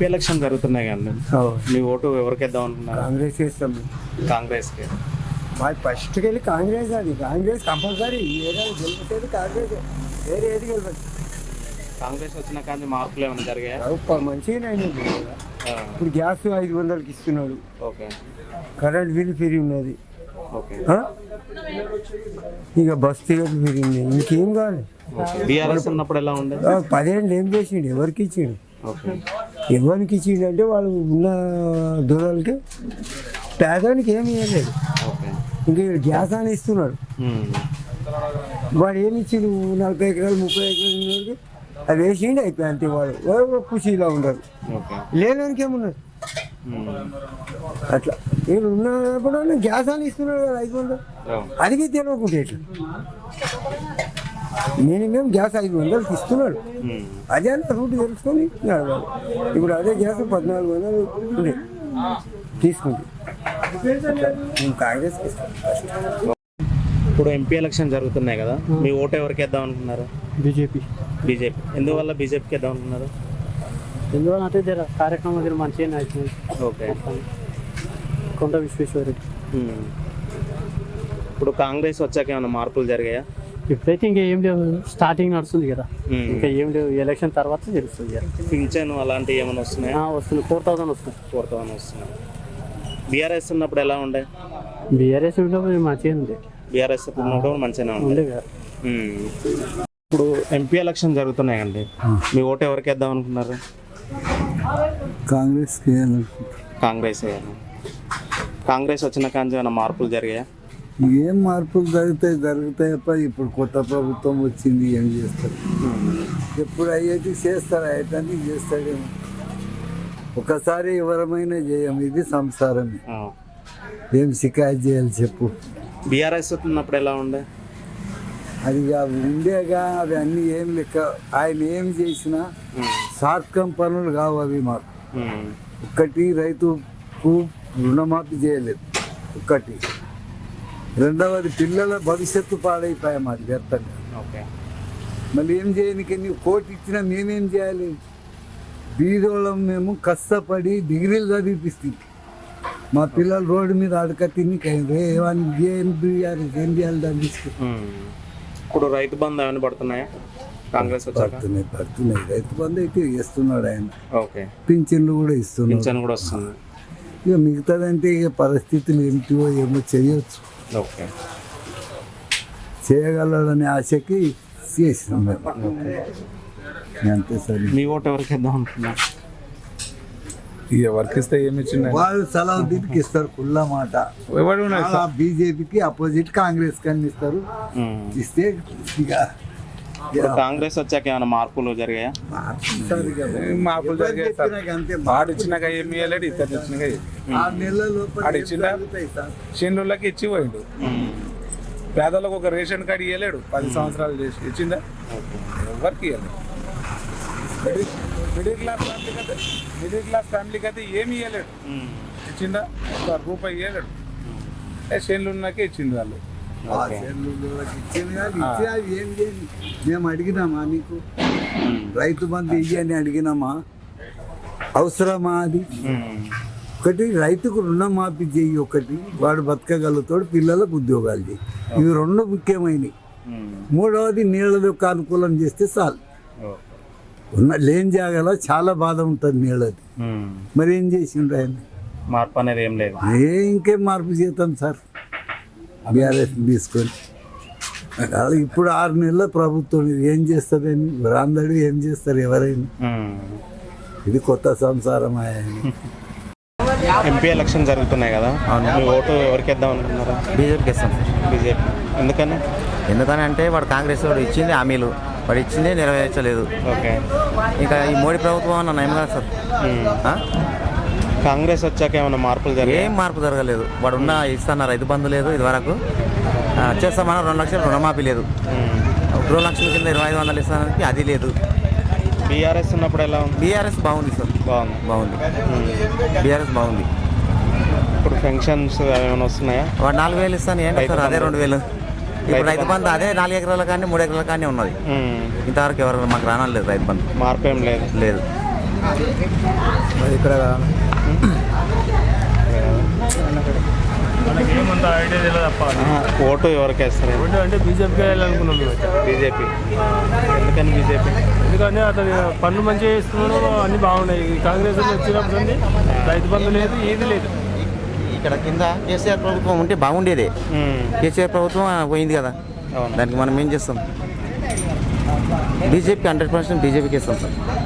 Election జరుగుతున్నాయి కానీ మీ vote ఎవరికి వేద్దాం అనుకున్నారు? కాంగ్రెస్ చేస్తాం. కాంగ్రెస్కి. మాది ఫస్ట్కి వెళ్ళి కాంగ్రెస్, అది కాంగ్రెస్ కంపల్సరీ. ఏదైనా గెలిపేది కాంగ్రెస్, వేరే ఏది గెలవదు. కాంగ్రెస్ వచ్చిన కానీ మార్పులు ఏమైనా జరిగాయా? మంచిగానే అయినది. ఇప్పుడు గ్యాస్ 500కి ఇస్తున్నాడు. ఓకే. కరెంట్ బిల్ ఫ్రీ ఉన్నది. ఓకే. ఇక బస్ టికెట్ ఫ్రీ ఉన్నాయి. ఇంకేం కావాలి? బీఆర్ఎస్ ఉన్నప్పుడు ఎలా ఉండే? 10 ఏళ్ళు ఏం చేసిండు? ఎవరికి ఇచ్చిండు? ఓకే. ఎవరికి ఇచ్చిండు అంటే వాళ్ళు ఉన్న దూరాలకి, పేదానికి ఏమి ఇవ్వలేదు. ఓకే. ఇంకా గ్యాస్ అని ఇస్తున్నాడు. వాడు ఏమి ఇచ్చిండు? 40 ఎకరాలు 30 ఎకరాలు ఉన్నోడికి అది వేసిండి అయిపోయి అంతే. వాడు ఖుషీలా ఉండరు. లేదానికి ఏమున్నది అట్లా. నేను ఉన్నప్పుడు గ్యాస్ అని ఇస్తున్నాడు కదా 500, అడిగి తెలియకుంటే ఎట్లా? మినిమం గ్యాస్ 500కి ఇస్తున్నాడు. అదే అంత రూట్ తెలుసుకొని నడవాలి. ఇప్పుడు అదే గ్యాస్ 1400 ఉండే తీసుకుంది. మేము కాంగ్రెస్కి ఇస్తాం. ఇప్పుడు ఎంపీ ఎలక్షన్ జరుగుతున్నాయి కదా, మీ ఓటు ఎవరికి వేద్దాం అనుకున్నారు? బీజేపీ. ఎందువల్ల బీజేపీకి వేద్దాం అనుకున్నారు? ఎందువల్ల అంటే కార్యక్రమం దగ్గర మంచిగా అవుతుంది. ఓకే. కొండ విశ్వేశ్వరరెడ్డి. ఇప్పుడు కాంగ్రెస్ వచ్చాక ఏమైనా మార్పులు జరిగాయా? ఇప్పుడైతే ఇంకా ఏం లేవు. స్టార్టింగ్ నడుస్తుంది కదా, ఇంకా ఏం లేవు. ఎలక్షన్ తర్వాత తెలుస్తుంది. పింఛన్ అలాంటివి ఏమైనా వస్తున్నాయా? వస్తుంది. 4000 వస్తుంది. 4000 వస్తున్నాయి. బీఆర్ఎస్ ఉన్నప్పుడు ఎలా ఉండే? బీఆర్ఎస్ ఉన్నప్పుడు మంచిగా ఉంది. బీఆర్ఎస్ ఉన్నప్పుడు మంచిగానే ఉండే. ఇప్పుడు ఎంపీ ఎలక్షన్ జరుగుతున్నాయి అండి, మీ ఓటు ఎవరికి వేద్దాం అనుకున్నారు? కాంగ్రెస్కి. కాంగ్రెస్. కాంగ్రెస్ వచ్చిన కానీ ఏమైనా మార్పులు జరిగాయా? ఏం మార్పులు జరుగుతాయప్ప. ఇప్పుడు కొత్త ప్రభుత్వం వచ్చింది, ఏం చేస్తారు? ఎప్పుడు అయ్యేది చేస్తారు, అయ్యేటాన్ని చేస్తాడేమో. ఒకసారి ఎవరమైనా చేయము, ఇది సంసారమే. ఏం షికాయత్ చేయాలి చెప్పు? బీఆర్ఎస్ ఉన్నప్పుడు ఎలా ఉండే? అది ఉండేగా, అవి అన్నీ ఏం లెక్క. ఆయన ఏం చేసినా సార్థకం పనులు కావు అవి మాకు. ఒక్కటి రైతుకు రుణమాఫీ చేయలేదు, ఒక్కటి. రెండవది పిల్లల భవిష్యత్తు పాడైపోయా మాది వ్యర్థంగా. మళ్ళీ ఏం చేయడానికి? నువ్వు కోటి ఇచ్చినా మేమేం చేయాలి? బీదోళ్ళం మేము కష్టపడి డిగ్రీలు చదివిపిస్తుంది. మా పిల్లలు రోడ్డు మీద అడక తిని ఏం చేయాలి దాన్ని తీసుకు. ఇప్పుడు రైతు బంధు ఏమైనా పడుతున్నాయా? కాంగ్రెస్ పడుతున్నాయి. రైతు బంధు అయితే ఇస్తున్నాడు ఆయన. ఓకే. పింఛన్లు కూడా ఇస్తున్నాడు. పింఛన్ కూడా వస్తుంది. ఇక మిగతాదంటే ఇక పరిస్థితులు ఏమిటివో ఏమో చేయొచ్చు. ఓకే. చేయగలడనే ఆశకి చేసినాం మేము. అంతే సరే. మీ ఓటు ఎవరికి వేద్దాం అనుకున్నా? ఎవరికి ఇస్తే ఏమి ఇచ్చింది? వాళ్ళు సలావుద్దీన్కి ఇస్తారు, కుళ్ళ మాట. బీజేపీకి అపోజిట్ కాంగ్రెస్ కానీ ఇస్తారు. ఇస్తే ఇక కాంగ్రెస్ వచ్చాక ఏమైనా మార్పులు జరిగాయా? మార్పులు జరిగాయి సార్. వాడు ఇచ్చినాక ఏమి ఇవ్వలేడు, ఇతను ఇచ్చినాక 6 నెలల లోపల వాడు ఇచ్చిందా? చేనులకి ఇచ్చి పోయిండు. పేదలకు ఒక రేషన్ కార్డు ఇవ్వలేడు, 10 సంవత్సరాలు చేసి ఇచ్చిందా? ఎవరికి ఇవ్వలేడు. మిడిల్ క్లాస్ ఫ్యామిలీకి అయితే ఏమి ఇవ్వలేడు. ఇచ్చిందా? ఒక రూపాయి ఇవ్వలేడు. చేనులు ఉన్నాకే ఇచ్చింది వాళ్ళు. మేము అడిగినామా నీకు? రైతు బంధు ఇయ్యని అడిగినామా? అవసరమా అది? ఒకటి రైతుకు రుణమాఫీ చెయ్యి, ఒకటి వాడు బతకగలుగుతాడు, పిల్లలకు ఉద్యోగాలు చెయ్యి. ఇవి 2 ముఖ్యమైనవి. 3వది నీళ్ళకు అనుకూలం చేస్తే చాలు. లేని జాగాలో చాలా బాధ ఉంటుంది నీళ్ళది. మరి ఏం చేసిండ్రు ఆయన? మార్పు అనేది ఏం లేదు. ఇంకేం మార్పు చేద్దాం సార్ బీఆర్ఎస్ తీసుకొని. ఇప్పుడు 6 నెలల ప్రభుత్వం ఏం చేస్తుందని రాందడు ఏం చేస్తారు ఎవరైనా? ఇది కొత్త సంసారం. ఎంపీ ఎలక్షన్ జరుగుతున్నాయి కదా, మీ ఓటు ఎవరికి వేద్దాం అనుకున్నారా? బీజేపీకి ఇస్తాం సార్. బీజేపీ. ఎందుకని అంటే వాడు కాంగ్రెస్ వాడు ఇచ్చింది హామీలు, వాడు ఇచ్చిందే నెరవేర్చలేదు. ఓకే. ఇంకా ఈ మోడీ ప్రభుత్వం అన్న నయం కదా సార్. కాంగ్రెస్ వచ్చాక ఏమైనా మార్పులు జరిగాయి? ఏం మార్పు జరగలేదు. వాడు ఉన్న ఇస్తున్న రైతు బంధు లేదు, ఇదివరకు చేస్తామన్నా 2 లక్షలు రుణమాఫీ లేదు. 2 లక్షల కింద 2500 ఇస్తానికి అది లేదు. బీఆర్ఎస్ ఉన్నప్పుడు ఎలా ఉంది? బీఆర్ఎస్ బాగుంది సార్. బాగుంది. బీఆర్ఎస్ బాగుంది. ఇప్పుడు పెన్షన్స్ ఏమైనా వస్తున్నాయా? వాడు 4000 ఇస్తాను ఏంటి సార్, అదే 2000. ఇప్పుడు రైతు బంధు అదే 4 ఎకరాల కానీ 3 ఎకరాల కానీ ఉన్నది. ఇంతవరకు ఎవరు మాకు రానలేదు రైతు బంధు. మార్పు ఏం లేదు. ఇక్కడ మనకి ఏమంత ఐడియా తెలియదు తప్ప ఓటు ఎవరికి వేస్తారు? ఓటు అంటే బీజేపీకి వెళ్ళాలనుకున్నాం మేము అయితే. బీజేపీ. ఎందుకని బీజేపీ? ఎందుకంటే అతను పనులు మంచిగా చేస్తున్నాడు, అన్ని బాగున్నాయి. ఈ కాంగ్రెస్ వాళ్ళు వచ్చినప్పుడు అండి రైతు బంధు లేదు, ఏది లేదు. ఇక్కడ కింద కేసీఆర్ ప్రభుత్వం ఉంటే బాగుండేది. కేసీఆర్ ప్రభుత్వం పోయింది కదా, అవును. దానికి మనం ఏం చేస్తాం? బీజేపీకి 100% బీజేపీకి ఇస్తాం సార్.